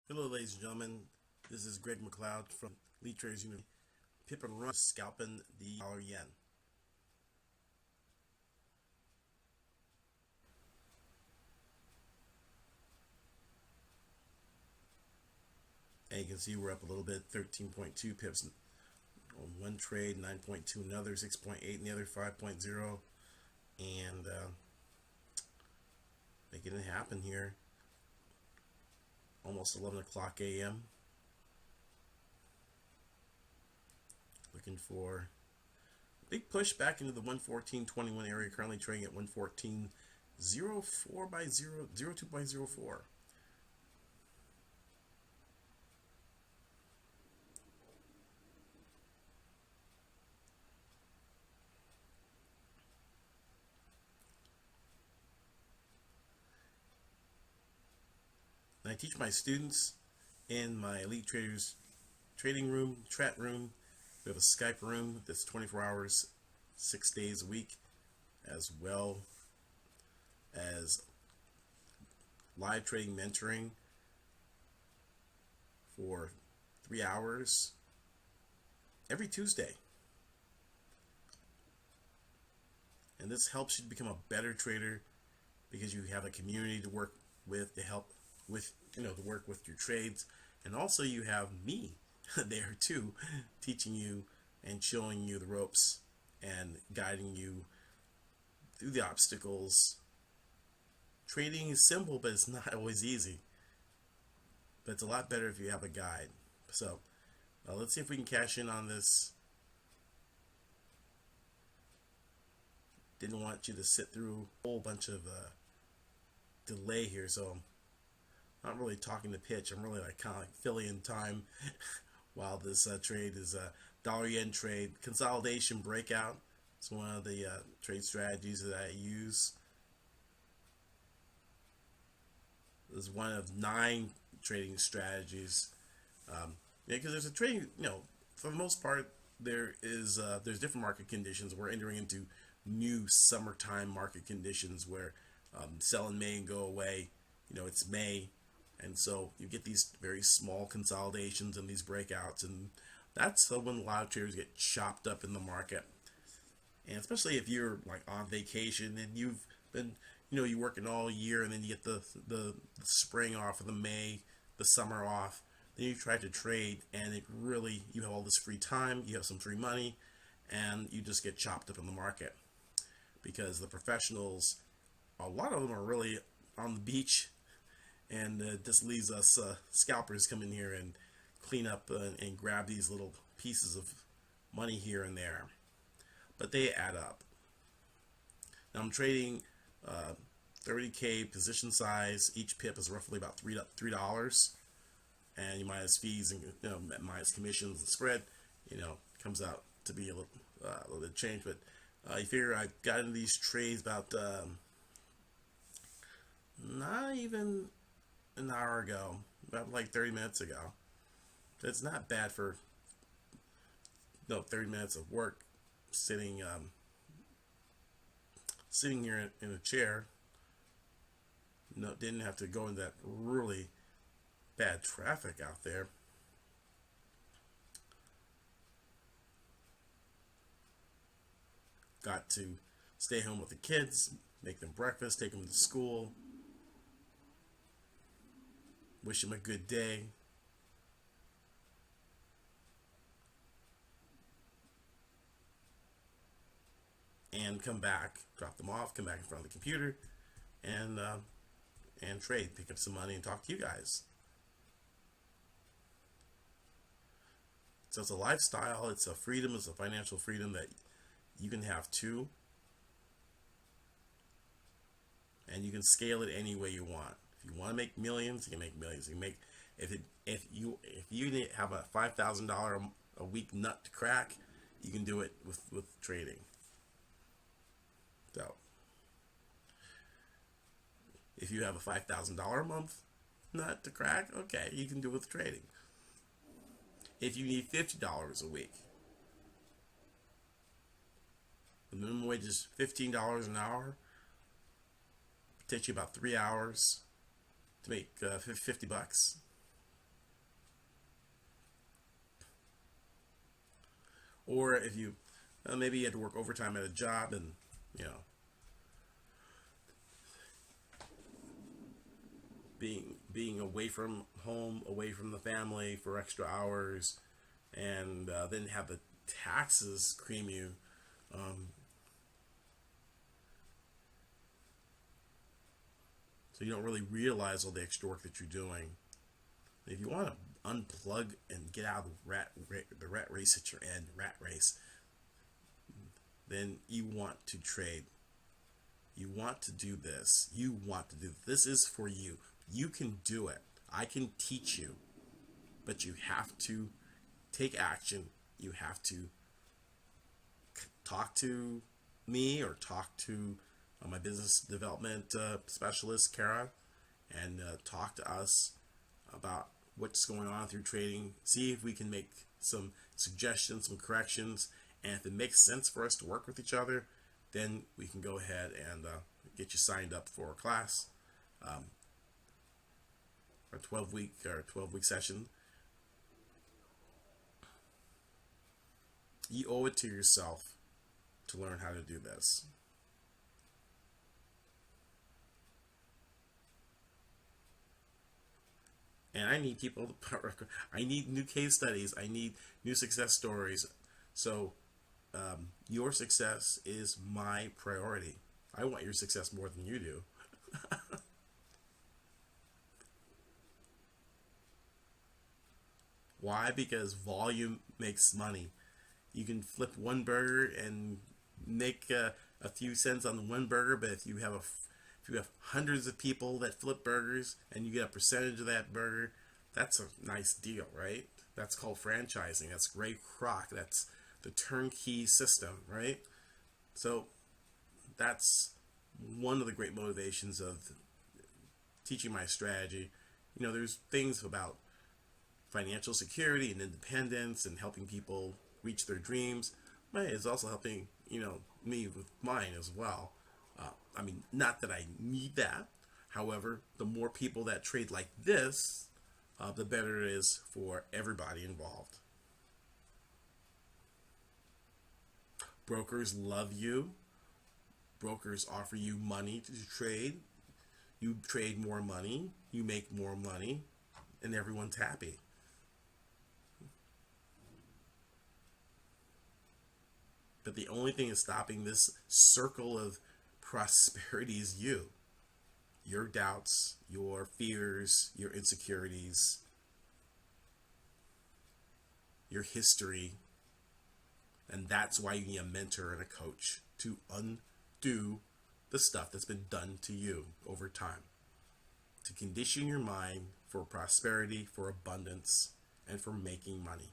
Hello, ladies and gentlemen. This is Greg McLeod from Elite Traders University. Pip and Run scalping the dollar yen. And you can see we're up a little bit, 13.2 pips on one trade, 9.2 another, 6.8 in the other, 5.0, and making it happen here. Almost 11 o'clock a.m. Looking for a big push back into the 114.21 area. Currently trading at 114.04 by 0.02. And I teach my students in my Elite Traders trading room, chat room. We have a Skype room that's 24 hours, 6 days a week, as well as live trading mentoring for 3 hours every Tuesday. And this helps you become a better trader because you have a community to work with, to help with, to work with your trades. And also you have me there too, teaching you and showing you the ropes and guiding you through the obstacles. Trading is simple, but it's not always easy. But it's a lot better if you have a guide. So let's see if we can cash in on this. Didn't want you to sit through a whole bunch of delay here, so I'm not really talking to pitch. I'm really like kind of like filling in time while this trade is a dollar yen trade. Consolidation breakout. It's one of the trade strategies that I use. This is one of 9 trading strategies. Because there's a trading, for the most part, there's different market conditions. We're entering into new summertime market conditions where sell in May and go away. It's May, and so you get these very small consolidations and these breakouts, and that's when a lot of traders get chopped up in the market. And especially if you're like on vacation and you've been, you're working all year, and then you get the spring off, or the summer off. Then you try to trade, and you have all this free time, you have some free money, and you just get chopped up in the market because the professionals, a lot of them are really on the beach, and this leaves us scalpers come in here and clean up and grab these little pieces of money here and there, but they add up. Now I'm trading 30k position size. Each pip is roughly about $3, and you minus fees and minus commissions and spread, comes out to be a little bit of change. But you figure I got into these trades about not even an hour ago, about like 30 minutes ago. It's not bad for 30 minutes of work sitting here in a chair. Didn't have to go in that really bad traffic out there. Got to stay home with the kids, make them breakfast, take them to school, wish them a good day. And come back, drop them off, come back in front of the computer, and trade, pick up some money, and talk to you guys. So it's a lifestyle, it's a freedom, it's a financial freedom that you can have too, and you can scale it any way you want. If you want to make millions, you can make millions. You can make if you have a $5,000 a week nut to crack, you can do it with trading. So if you have a $5,000 a month nut to crack, okay, you can do it with trading. If you need $50 a week, the minimum wage is $15 an hour. It takes you about 3 hours to make $50. Or if you maybe you had to work overtime at a job, and you know being away from home, away from the family for extra hours, and then have the taxes cream you. Um, so you don't really realize all the extra work that you're doing. If you want to unplug and get out of the rat race at your end, rat race, then you want to trade. You want to do this. You want to do this. This is for you. You can do it. I can teach you, but you have to take action. You have to talk to me or talk to my business development specialist, Kara, and talk to us about what's going on through trading. See if we can make some suggestions, some corrections, and if it makes sense for us to work with each other, then we can go ahead and get you signed up for a class, a 12-week session. You owe it to yourself to learn how to do this. And I need people to, I need new case studies. I need new success stories. So your success is my priority. I want your success more than you do. Why? Because volume makes money. You can flip one burger and make a few cents on the one burger, but if you have hundreds of people that flip burgers and you get a percentage of that burger, that's a nice deal, right? That's called franchising. That's Ray Kroc. That's the turnkey system, right? So that's one of the great motivations of teaching my strategy. You know, there's things about financial security and independence and helping people reach their dreams, but it's also helping, me with mine as well. I mean, not that I need that. However, the more people that trade like this, the better it is for everybody involved. Brokers love you. Brokers offer you money to trade. You trade more money, you make more money, and everyone's happy. But the only thing that's stopping this circle of prosperity is you. Your doubts, your fears, your insecurities, your history. And that's why you need a mentor and a coach to undo the stuff that's been done to you over time. To condition your mind for prosperity, for abundance, and for making money.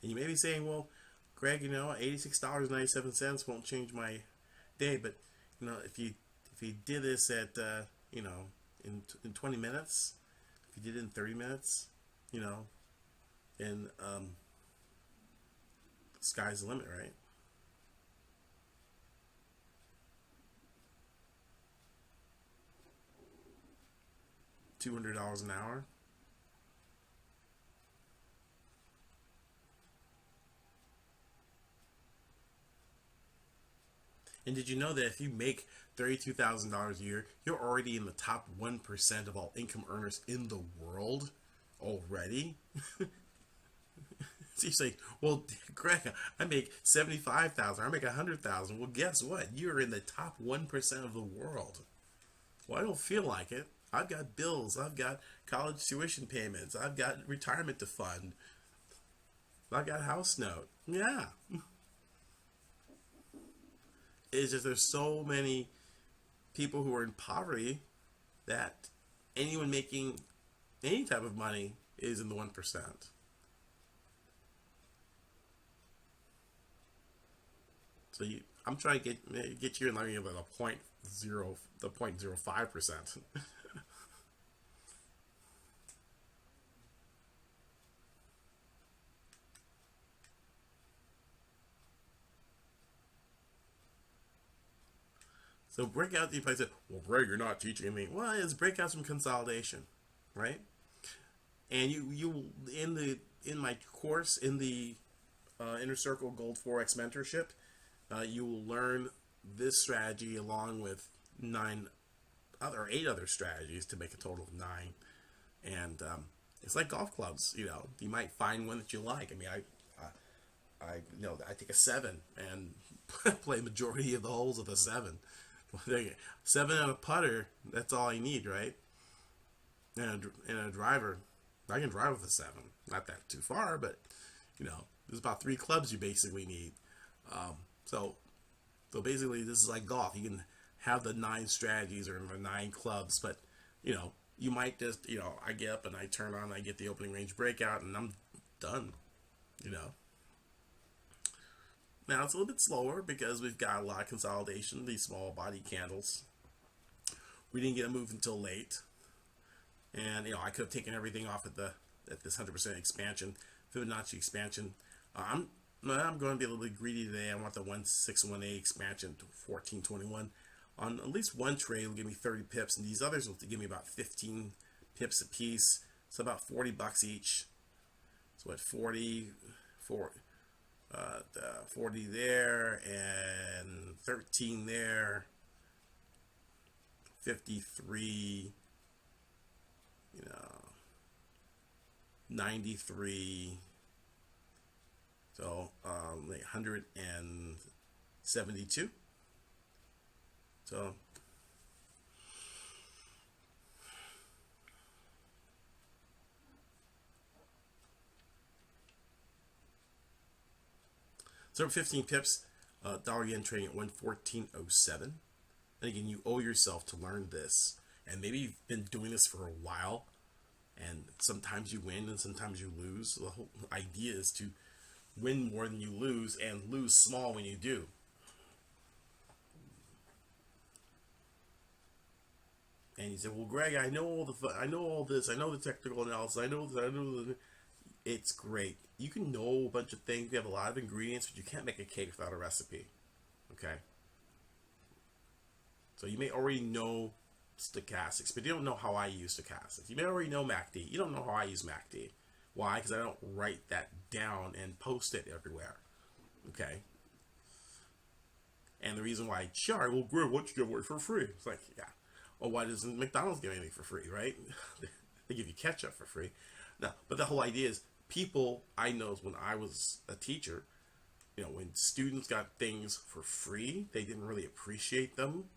And you may be saying, well, Greg, $86.97 won't change my day. But, if you did this at, in 20 minutes, if you did it in 30 minutes, and the sky's the limit, right? $200 an hour. And did you know that if you make $32,000 a year, you're already in the top 1% of all income earners in the world already? So you say, well, Greg, I make $75,000, I make $100,000. Well, guess what? You're in the top 1% of the world. Well, I don't feel like it. I've got bills. I've got college tuition payments. I've got retirement to fund. I've got a house note. Yeah. Is just there's so many people who are in poverty that anyone making any type of money is in the 1%. So I'm trying to get you in line with the 0.05%. So breakout, you probably said, well, Greg, you're not teaching me. Well, it's breakouts from consolidation, right? And you in my course in the Inner Circle Gold Forex Mentorship, you will learn this strategy along with 8 other strategies to make a total of 9. And it's like golf clubs, you might find one that you like. I mean, I take a 7 and play majority of the holes with a 7. 7 and a putter, that's all I need, right? And a driver, I can drive with a 7. Not that too far, but there's about 3 clubs you basically need. So basically, this is like golf. You can have the 9 strategies or the 9 clubs, but you might just I get up and I turn on, I get the opening range breakout, and I'm done. Now it's a little bit slower because we've got a lot of consolidation. These small body candles. We didn't get a move until late, and I could have taken everything off at this 100% expansion, Fibonacci expansion. I'm going to be a little bit greedy today. I want the 1618 expansion to 1421 on at least one trade. Will give me 30 pips, and these others will give me about 15 pips a piece. So about $40 each. So at 40 there and 13 there, 53, 93, so like 172. So So 15 pips, dollar yen trading at 114.07. And again, you owe yourself to learn this. And maybe you've been doing this for a while, and sometimes you win and sometimes you lose. The whole idea is to win more than you lose and lose small when you do. And you say, well, Greg, I know all this, I know the technical analysis, I know it's great. You can know a bunch of things, you have a lot of ingredients, but you can't make a cake without a recipe. Okay? So you may already know stochastics, but you don't know how I use stochastics. You may already know MACD. You don't know how I use MACD. Why? Because I don't write that down and post it everywhere. Okay? And the reason why I charge, well, Greg, what you give away for free? It's like, yeah. Well, why doesn't McDonald's give anything for free, right? They give you ketchup for free. No, but the whole idea is people, I know when I was a teacher, when students got things for free, they didn't really appreciate them.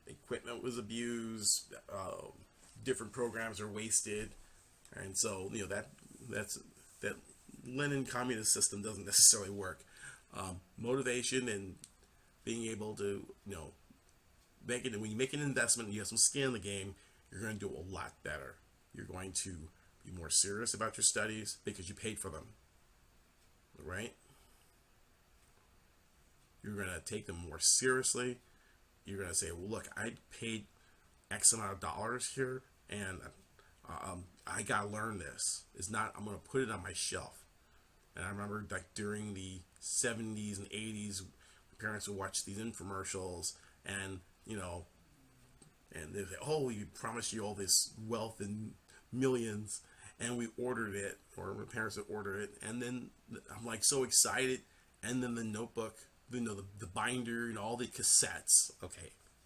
Equipment was abused, different programs are wasted, and so that Lenin communist system doesn't necessarily work. Motivation and being able to make it, when you make an investment and you have some skin in the game, you're going to do a lot better. You're going to be more serious about your studies because you paid for them, right? You're going to take them more seriously. You're going to say, well, look, I paid X amount of dollars here, and I got to learn this. It's not, I'm going to put it on my shelf. And I remember like during the 70s and 80s, my parents would watch these infomercials, and and they say, oh, we promise you all this wealth and millions, and we ordered it, or my parents would order it, and then I'm like so excited, and then the notebook, the binder, all the cassettes,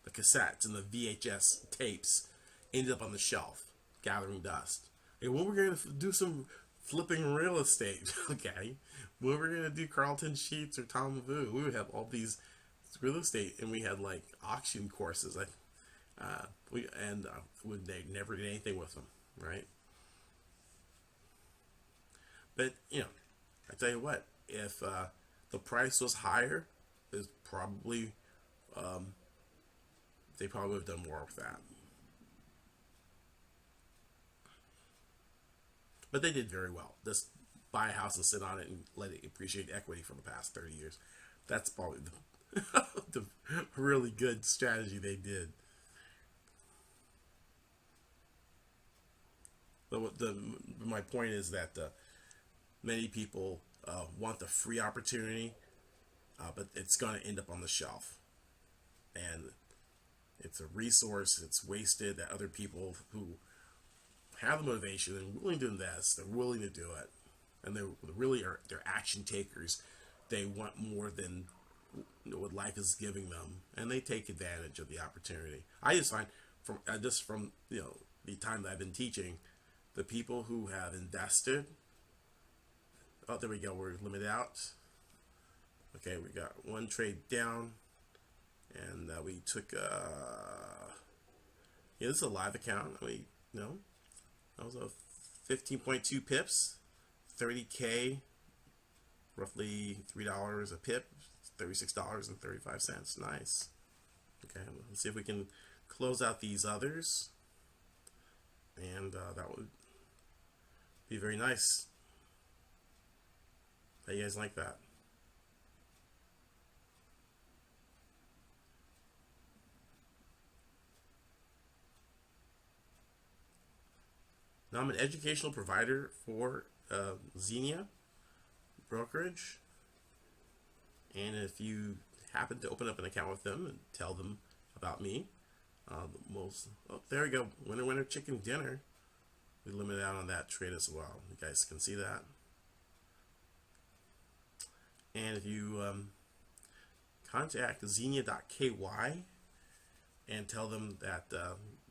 the cassettes and the VHS tapes ended up on the shelf, gathering dust. And when we're going to do some flipping real estate, when we're going to do Carlton Sheets or Tom Vu, we would have all these real estate, and we had like auction courses. They never did anything with them, right? But I tell you what, if the price was higher, there's probably they probably would have done more with that. But they did very well. Just buy a house and sit on it and let it appreciate equity for the past 30 years. That's probably the really good strategy they did. My point is that many people want the free opportunity, but it's going to end up on the shelf. and it's a resource it's wasted that other people who have the motivation and willing to invest, they're willing to do it, and they really are, they're action takers. They want more than what life is giving them, and they take advantage of the opportunity. I just find from the time that I've been teaching, the people who have invested. Oh, there we go. We're limited out. Okay, we got one trade down, and we took. Yeah, this is a live account. That was a 15.2 pips, 30K, roughly $3 a pip, $36.35. Nice. Okay, let's see if we can close out these others, and that would be very nice. How you guys like that? Now I'm an educational provider for Xenia brokerage, and if you happen to open up an account with them and tell them about me, there we go, winner chicken dinner. We limit out on that trade as well. You guys can see that. And if you contact xenia.ky and tell them that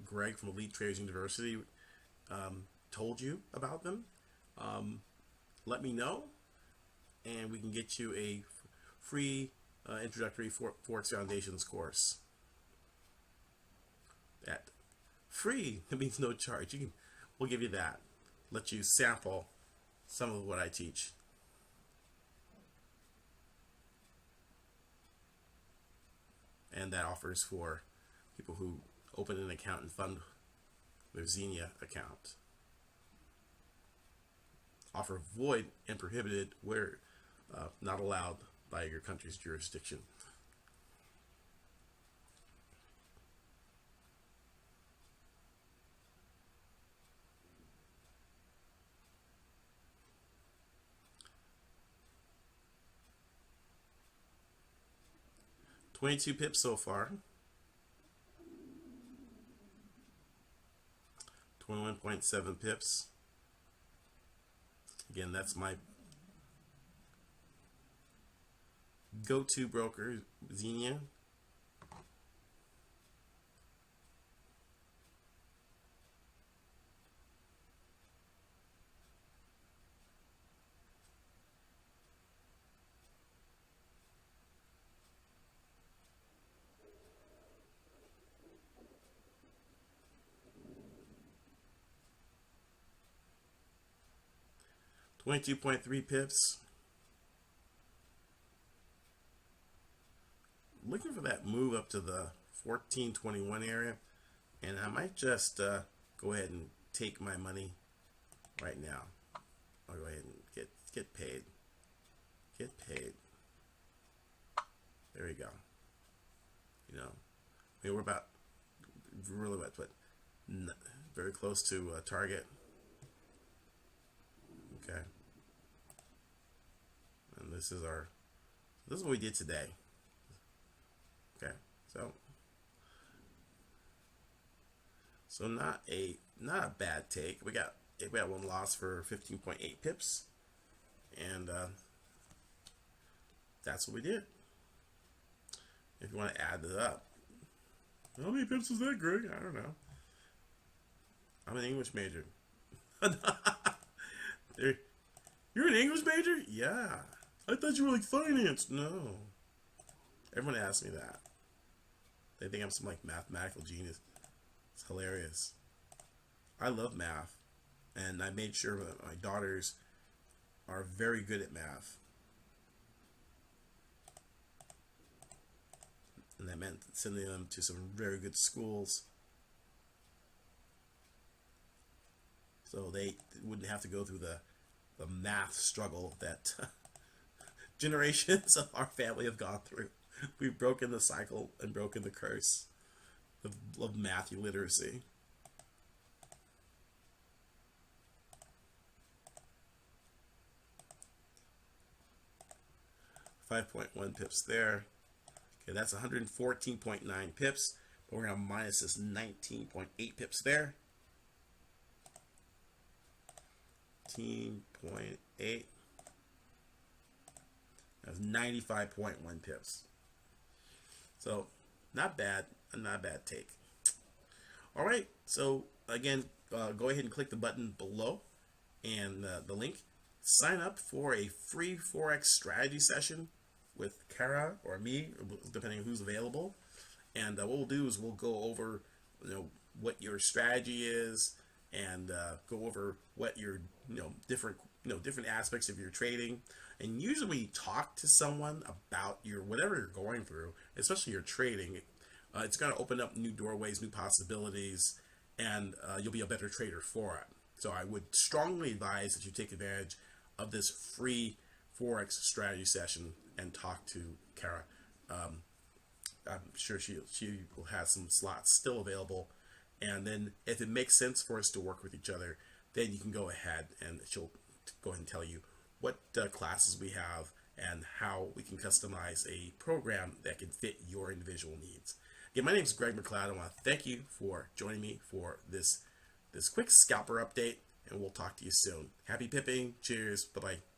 Greg from Elite Traders University told you about them, let me know, and we can get you a free introductory Forex Foundations course. That free, it means no charge. We'll give you that. Let you sample some of what I teach. And that offers for people who open an account and fund their Xenia account. Offer void and prohibited where not allowed by your country's jurisdiction. $22 pips so far. 21.7 pips. Again, that's my go-to broker, Xenia. $22.3 pips. Looking for that move up to the 1421 area, and I might just go ahead and take my money right now. I'll go ahead and get paid. Get paid. There we go. We're about really what very close to target. Okay. And this is what we did today. Okay. So not a bad take. We got one loss for 15.8 pips. And that's what we did. If you want to add it up. How many pips is that, Greg? I don't know. I'm an English major. You're an English major? Yeah. I thought you were like finance. No. Everyone asks me that. They think I'm some like mathematical genius. It's hilarious. I love math, and I made sure that my daughters are very good at math. And that meant sending them to some very good schools, so they wouldn't have to go through the math struggle that generations of our family have gone through. We've broken the cycle and broken the curse of math illiteracy. $5.1 pips there. Okay, that's 114.9 pips, but we're going to minus this 19.8 pips there. 19.8. That's 95.1 pips. So not bad, not a bad take. All right, so again, go ahead and click the button below and the link. Sign up for a free Forex strategy session with Kara or me, depending on who's available. And what we'll do is we'll go over, what your strategy is, and go over what your, different aspects of your trading. And usually when you talk to someone about your whatever you're going through, especially your trading, it's going to open up new doorways, new possibilities, and you'll be a better trader for it. So I would strongly advise that you take advantage of this free Forex strategy session and talk to Kara. I'm sure she will have some slots still available. And then if it makes sense for us to work with each other, then you can go ahead and she'll go ahead and tell you what classes we have and how we can customize a program that can fit your individual needs. Again, my name is Greg McLeod. I want to thank you for joining me for this quick scalper update, and we'll talk to you soon. Happy pipping. Cheers. Bye-bye.